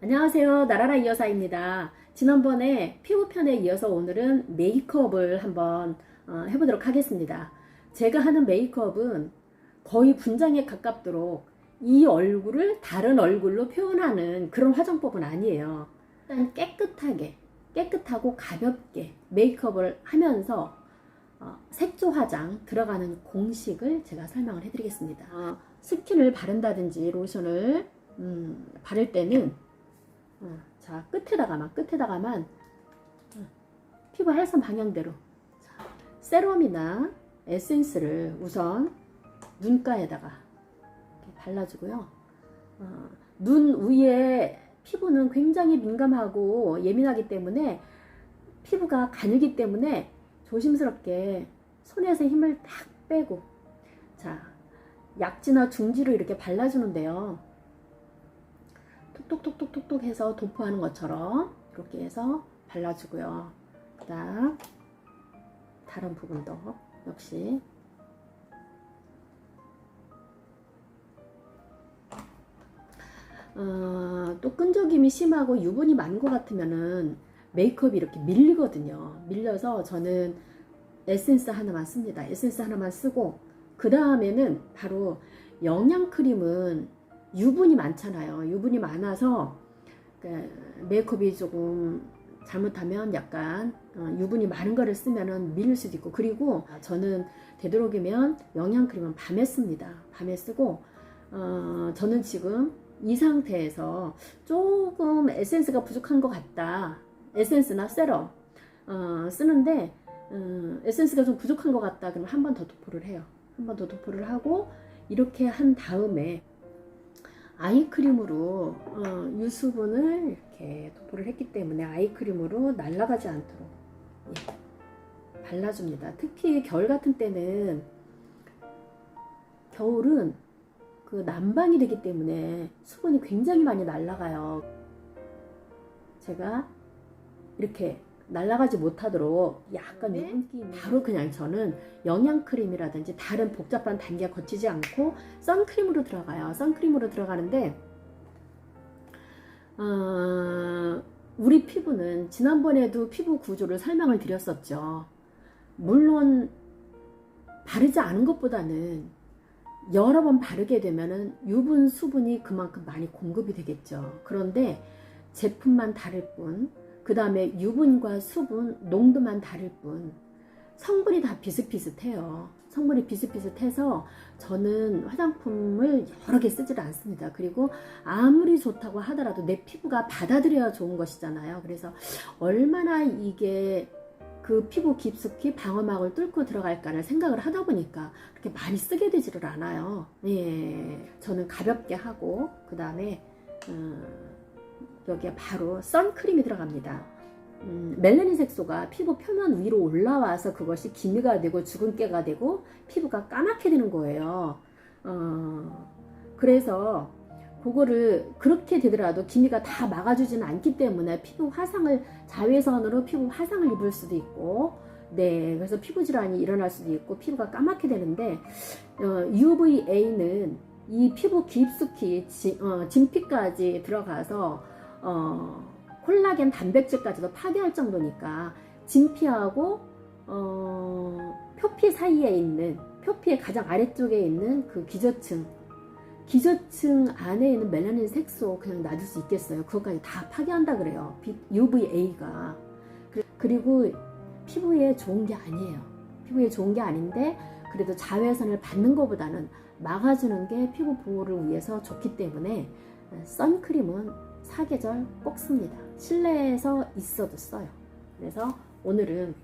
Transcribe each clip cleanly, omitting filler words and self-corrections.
안녕하세요. 나라라 이여사입니다. 지난번에 피부편에 이어서 오늘은 메이크업을 한번 해보도록 하겠습니다. 제가 하는 메이크업은 거의 분장에 가깝도록 이 얼굴을 다른 얼굴로 표현하는 그런 화장법은 아니에요. 일단 깨끗하고 가볍게 메이크업을 하면서 색조 화장 들어가는 공식을 제가 설명을 해드리겠습니다. 스킨을 바른다든지 로션을 바를 때는 자, 끝에다가만 피부 혈관 방향대로 세럼이나 에센스를 우선 눈가에다가 이렇게 발라주고요. 눈 위에 피부는 굉장히 민감하고 예민하기 때문에 피부가 가늘기 때문에 조심스럽게 손에서 힘을 딱 빼고, 자, 약지나 중지로 이렇게 발라주는데요. 톡톡톡톡톡 해서 도포하는 것처럼 이렇게 해서 발라주고요. 그다음 다른 부분도 역시 또 끈적임이 심하고 유분이 많은 것 같으면은 메이크업이 이렇게 밀리거든요. 밀려서 저는 에센스 하나만 씁니다. 에센스 하나만 쓰고, 그 다음에는 바로 영양크림은 유분이 많잖아요. 유분이 많아서 메이크업이 조금 잘못하면 약간 유분이 많은 거를 쓰면은 밀릴 수도 있고, 그리고 저는 되도록이면 영양크림은 밤에 씁니다. 밤에 쓰고, 저는 지금 이 상태에서 조금 에센스가 부족한 것 같다. 에센스나 세럼 쓰는데 에센스가 좀 부족한 것 같다. 그러면 한 번 더 도포를 해요. 한 번 더 도포를 하고, 이렇게 한 다음에 아이크림으로 유수분을 이렇게 도포를 했기 때문에 아이크림으로 날아가지 않도록 발라줍니다. 특히 겨울 같은 때는, 겨울은 그 난방이 되기 때문에 수분이 굉장히 많이 날아가요. 제가 이렇게 날아가지 못하도록 약간 유분기 바로 그냥 저는 영양크림이라든지 다른 복잡한 단계가 거치지 않고 선크림으로 들어가요. 선크림으로 들어가는데 우리 피부는 지난번에도 피부 구조를 설명을 드렸었죠. 물론 바르지 않은 것보다는 여러 번 바르게 되면은 유분 수분이 그만큼 많이 공급이 되겠죠. 그런데 제품만 다를 뿐, 그 다음에 유분과 수분 농도만 다를 뿐, 성분이 다 비슷비슷해요. 성분이 비슷비슷해서 저는 화장품을 여러 개 쓰지를 않습니다. 그리고 아무리 좋다고 하더라도 내 피부가 받아들여야 좋은 것이잖아요. 그래서 얼마나 이게 그 피부 깊숙이 방어막을 뚫고 들어갈까를 생각을 하다 보니까 그렇게 많이 쓰게 되지를 않아요. 예, 저는 가볍게 하고, 그 다음에 여기에 바로 선크림이 들어갑니다. 멜라닌 색소가 피부 표면 위로 올라와서 그것이 기미가 되고 주근깨가 되고 피부가 까맣게 되는 거예요. 그래서 그거를 그렇게 되더라도 기미가 다 막아주지는 않기 때문에 피부 화상을, 자외선으로 피부 화상을 입을 수도 있고, 네, 그래서 피부 질환이 일어날 수도 있고 피부가 까맣게 되는데, UVA는 이 피부 깊숙이 진피까지 들어가서 콜라겐 단백질까지도 파괴할 정도니까 진피하고 표피 사이에 있는, 표피의 가장 아래쪽에 있는 그 기저층 안에 있는 멜라닌 색소 그냥 놔둘 수 있겠어요? 그것까지 다 파괴한다 그래요, UVA가. 그리고 피부에 좋은 게 아니에요. 피부에 좋은 게 아닌데, 그래도 자외선을 받는 것보다는 막아주는 게 피부 보호를 위해서 좋기 때문에 선크림은 사계절 꼭 씁니다. 실내에서 있어도 써요. 그래서 오늘은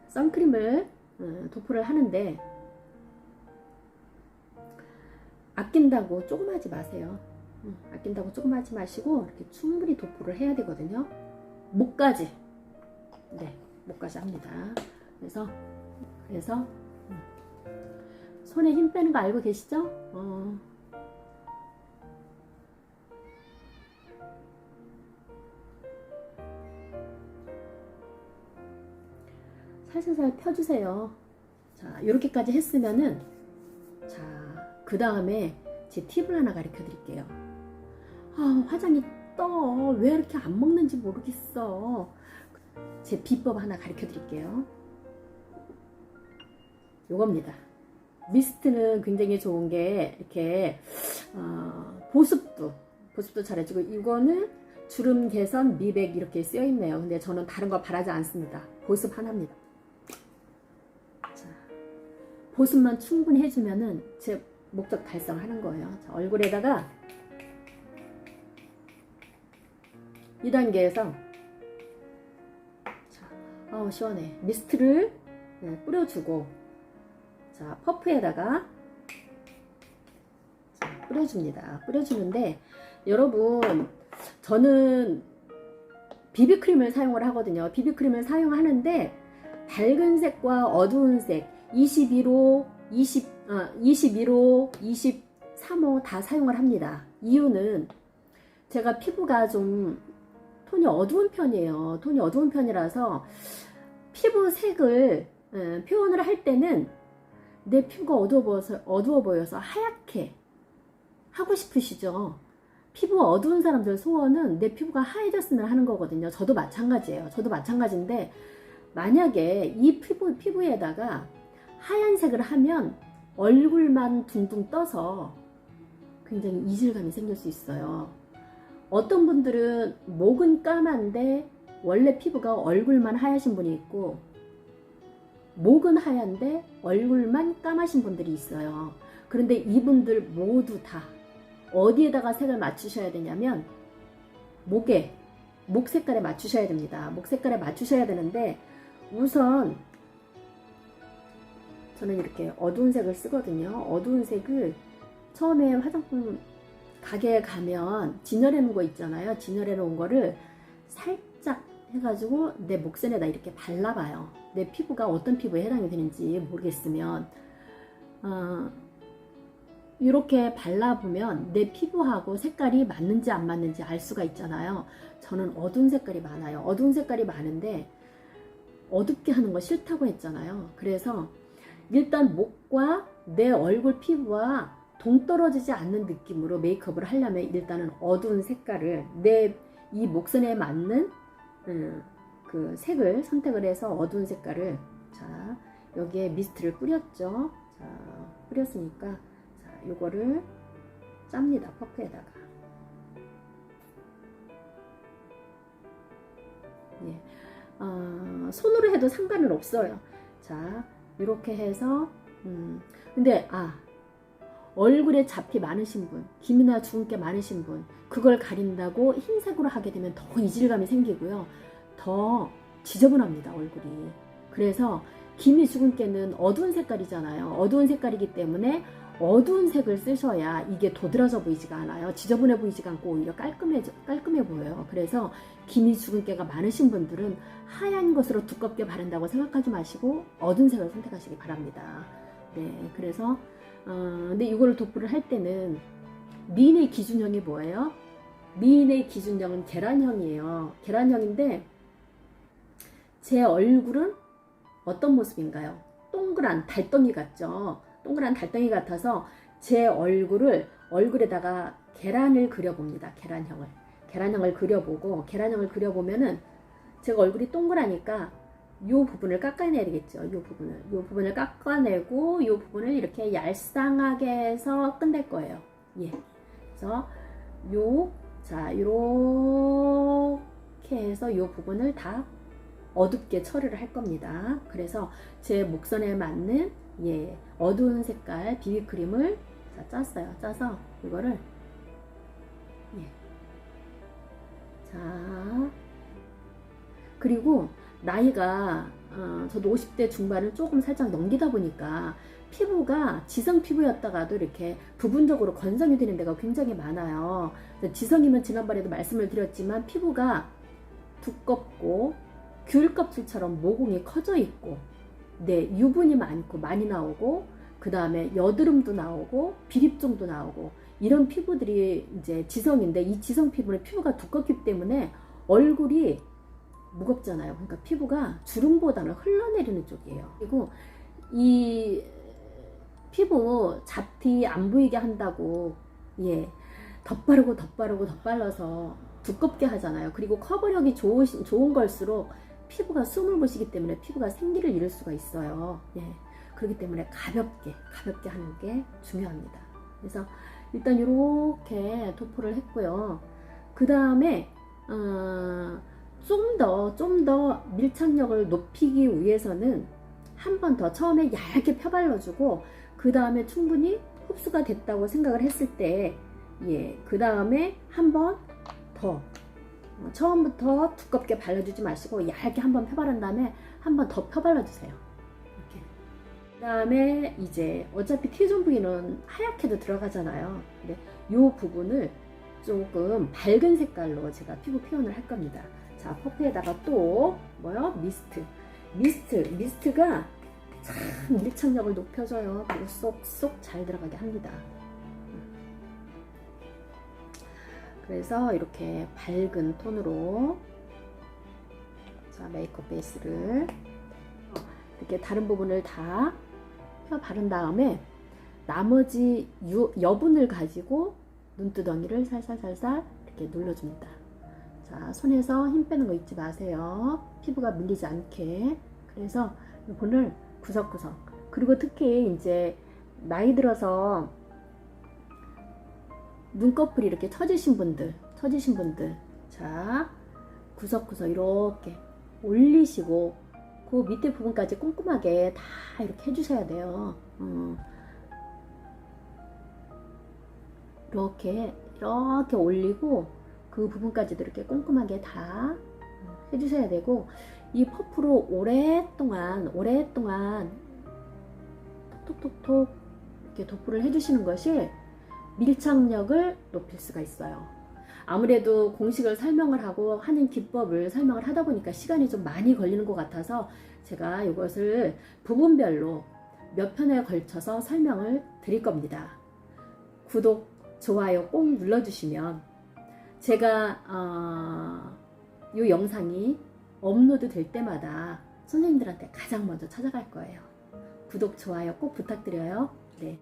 선크림을 도포를 하는데, 아낀다고 조금 하지 마세요. 아낀다고 조금 하지 마시고 이렇게 충분히 도포를 해야 되거든요. 목까지, 네, 목까지 합니다. 그래서 손에 힘 빼는 거 알고 계시죠? 살살살 펴주세요. 자, 이렇게까지 했으면은, 자, 그 다음에 제 팁을 하나 가르쳐 드릴게요. 화장이 떠. 왜 이렇게 안 먹는지 모르겠어. 제 비법 하나 가르쳐 드릴게요. 요겁니다. 미스트는 굉장히 좋은 게 이렇게 보습도 잘해주고, 이거는 주름 개선, 미백 이렇게 쓰여 있네요. 근데 저는 다른 거 바르지 않습니다. 보습 하나입니다. 자, 보습만 충분히 해주면은 제 목적 달성하는 거예요. 자, 얼굴에다가 2단계에서 자, 시원해. 미스트를 뿌려주고, 자, 퍼프에다가 자, 뿌려줍니다. 뿌려주는데, 여러분, 저는 비비크림을 사용을 하거든요. 비비크림을 사용하는데 밝은 색과 어두운 색 21호, 21호, 23호 다 사용을 합니다. 이유는 제가 피부가 좀 톤이 어두운 편이에요. 톤이 어두운 편이라서 피부 색을 표현을 할 때는 내 피부가 어두워 보여서 하얗게 하고 싶으시죠? 피부 어두운 사람들 소원은 내 피부가 하얘졌으면 하는 거거든요. 저도 마찬가지예요. 저도 마찬가지인데, 만약에 이 피부에다가 하얀색을 하면 얼굴만 둥둥 떠서 굉장히 이질감이 생길 수 있어요. 어떤 분들은 목은 까만데 원래 피부가 얼굴만 하얘신 분이 있고, 목은 하얀데 얼굴만 까마신 분들이 있어요. 그런데 이분들 모두 다 어디에다가 색을 맞추셔야 되냐면 목 색깔에 맞추셔야 됩니다. 목 색깔에 맞추셔야 되는데, 우선 저는 이렇게 어두운 색을 쓰거든요. 어두운 색을 처음에 화장품 가게에 가면 진열해 놓은 거 있잖아요. 진열해 놓은 거를 살짝 해가지고 내 목선에다 이렇게 발라봐요. 내 피부가 어떤 피부에 해당이 되는지 모르겠으면 이렇게 발라보면 내 피부하고 색깔이 맞는지 안 맞는지 알 수가 있잖아요. 저는 어두운 색깔이 많아요. 어두운 색깔이 많은데 어둡게 하는 거 싫다고 했잖아요. 그래서 일단 목과 내 얼굴 피부와 동떨어지지 않는 느낌으로 메이크업을 하려면 일단은 어두운 색깔을 내 이 목선에 맞는 그 색을 선택을 해서 어두운 색깔을, 자, 여기에 미스트를 뿌렸죠. 자, 뿌렸으니까 요거를 짭니다. 퍼프에다가. 예. 손으로 해도 상관은 없어요. 자, 이렇게 해서 근데 얼굴에 잡티 많으신 분, 기미나 주근깨 많으신 분, 그걸 가린다고 흰색으로 하게 되면 더 이질감이 생기고요. 더 지저분합니다, 얼굴이. 그래서 기미 주근깨는 어두운 색깔이잖아요. 어두운 색깔이기 때문에 어두운 색을 쓰셔야 이게 도드라져 보이지가 않아요. 지저분해 보이지가 않고 오히려 깔끔해 보여요. 그래서 기미 주근깨가 많으신 분들은 하얀 것으로 두껍게 바른다고 생각하지 마시고 어두운 색을 선택하시기 바랍니다. 네, 그래서 근데 이거를 도포를 할 때는 미인의 기준형이 뭐예요? 미인의 기준형은 계란형이에요. 계란형인데 제 얼굴은 어떤 모습인가요? 동그란 달덩이 같죠? 동그란 달덩이 같아서 제 얼굴에다가 계란을 그려봅니다. 계란형을 그려보고, 계란형을 그려보면은 제가 얼굴이 동그라니까 요 부분을 깎아내야 되겠죠. 요 부분을 깎아내고 요 부분을 이렇게 얄쌍하게 해서 끝낼 거예요. 예. 그래서 요렇게 해서 요 부분을 다 어둡게 처리를 할 겁니다. 그래서 제 목선에 맞는 어두운 색깔 비비크림을 짰어요. 짜서 이거를 자, 그리고 나이가 저도 50대 중반을 조금 살짝 넘기다 보니까 피부가 지성 피부였다가도 이렇게 부분적으로 건성이 되는 데가 굉장히 많아요. 지성이면 지난번에도 말씀을 드렸지만 피부가 두껍고 귤 껍질처럼 모공이 커져 있고, 유분이 많이 나오고, 그 다음에 여드름도 나오고 비립종도 나오고, 이런 피부들이 이제 지성인데, 이 지성 피부는 피부가 두껍기 때문에 얼굴이 무겁잖아요. 그러니까 피부가 주름보다는 흘러내리는 쪽이에요. 그리고 이 피부 잡티 안 보이게 한다고 덧바르고 두껍게 하잖아요. 그리고 커버력이 좋은 걸수록 피부가 숨을 보시기 때문에 피부가 생기를 잃을 수가 있어요. 예. 그렇기 때문에 가볍게 하는 게 중요합니다. 그래서 일단 이렇게 도포를 했고요. 그 다음에 좀 더 밀착력을 높이기 위해서는 한 번 더 처음에 얇게 펴발라주고 그 다음에 충분히 흡수가 됐다고 생각을 했을 때 그 다음에 한 번 더 처음부터 두껍게 발라주지 마시고 얇게 한 번 펴바른 다음에 한 번 더 펴발라주세요. 이렇게. 그 다음에 이제 어차피 T존 부위는 하얗게도 들어가잖아요. 근데 이 부분을 조금 밝은 색깔로 제가 피부 표현을 할 겁니다. 자, 퍼프에다가 또 뭐요? 미스트가 참 밀착력을 높여줘요. 그리고 쏙쏙 잘 들어가게 합니다. 그래서 이렇게 밝은 톤으로 자, 메이크업 베이스를 이렇게 다른 부분을 다 펴 바른 다음에 나머지 여분을 가지고 눈두덩이를 살살살살 이렇게 눌러줍니다. 자, 손에서 힘 빼는 거 잊지 마세요. 피부가 밀리지 않게. 그래서 이 부분을 구석구석. 그리고 특히 이제 나이 들어서 눈꺼풀이 이렇게 처지신 분들, 자, 구석구석 이렇게 올리시고 그 밑에 부분까지 꼼꼼하게 다 이렇게 해주셔야 돼요. 이렇게 올리고 그 부분까지도 이렇게 꼼꼼하게 다 해주셔야 되고, 이 퍼프로 오랫동안 톡톡톡톡 이렇게 도포를 해주시는 것이 밀착력을 높일 수가 있어요. 아무래도 공식을 설명을 하고 하는 기법을 설명을 하다 보니까 시간이 좀 많이 걸리는 것 같아서 제가 이것을 부분별로 몇 편에 걸쳐서 설명을 드릴 겁니다. 구독, 좋아요 꼭 눌러주시면 제가 이 영상이 업로드 될 때마다 선생님들한테 가장 먼저 찾아갈 거예요. 구독, 좋아요 꼭 부탁드려요. 네.